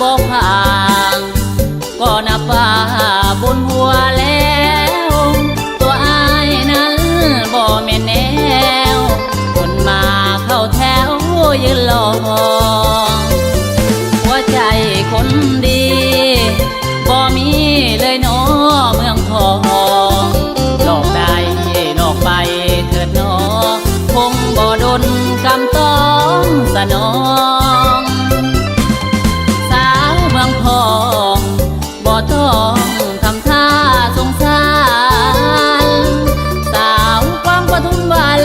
บ่ผ่างก็นับว่าบุญหัวแล้วตัวอายนั้นบ่แม่นแนวคนมาเข้าแถวยืนรอหัวใจคนดีบ่มีเลยน้อเมืองทองหลอกได้หลอกไปเถิดน้อคงบ่ดนกำต้องสนองสาวเมืองทองบ่ต้องทำท่าสงสารสาวกวางปทุมวัน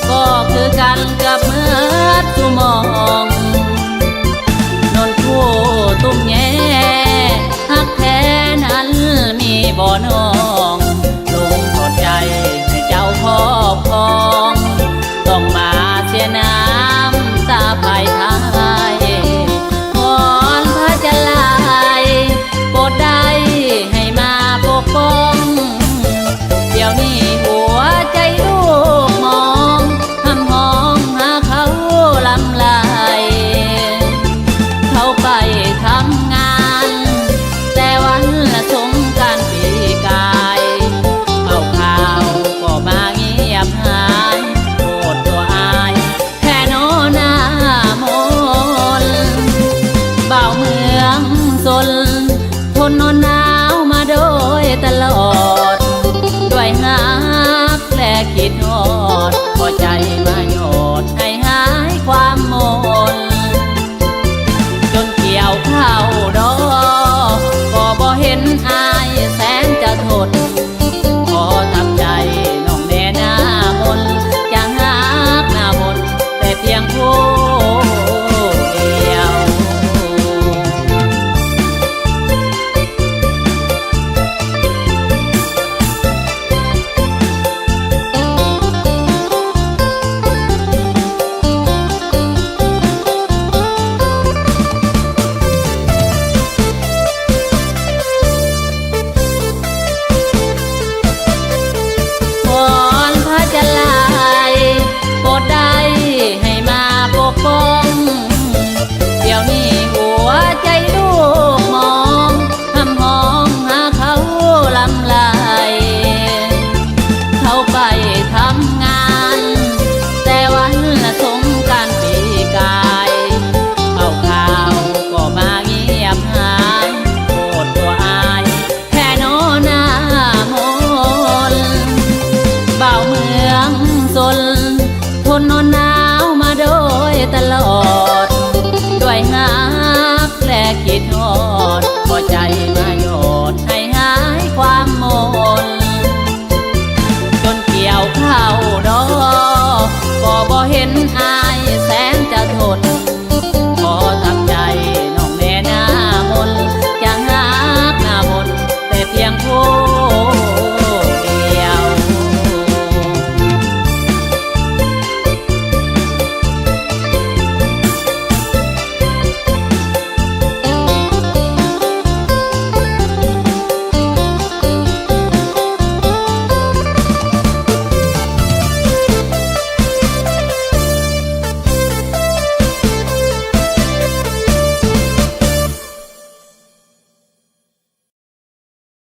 ก็คือกันกับเมื่อสุมองนนคู่ตุ้มแย่ฮักแท้นั้นมีบ่น้องลงถอดใจให้เจ้าครอบครองต้องมาเสียน้ำตาภายท้ายพรพระจะลายโปรดได้ให้มาปกป้องเดี๋ยวนี้หัวใจลูกมองทำห้องหาเขาลำลายเขาไปทำงานแต่วันละสงกรานต์ปีกายเอาข่าวก็มาเงียบหายโปรดตัวอายแค่โนหน้ามนบ่าวเมืองสนทนนอนหนาวมาโดยตลอดด้วยฮักและคิดฮอดพอใจมาโยดให้หายความมนจนเกี่ยวเข้าดอก็บ่เห็นอายแสนจะทนขอทำใจน้องแน่หน้ามนจะฮักหน้ามนแต่เพียงผู้เดียว วอนพระจะลายโปรดได้ให้มาปกป้องเดี๋ยวนี้หัวใจลูกมองทำห้องหาเขาลำลายเขาไปทำงานแต่วันละสงกรานต์ปีกายเอาข่าวก็มาเงียบหายโปรดตัวอายแค่โนหน้ามนบ่าวเมืองสนทนนอนหนาวมาโดยตลอดด้วยฮักและคิดฮอดพอใจมาโยดให้หายความมนจนเกี่ยวเข้าดอก็บ่เห็นอา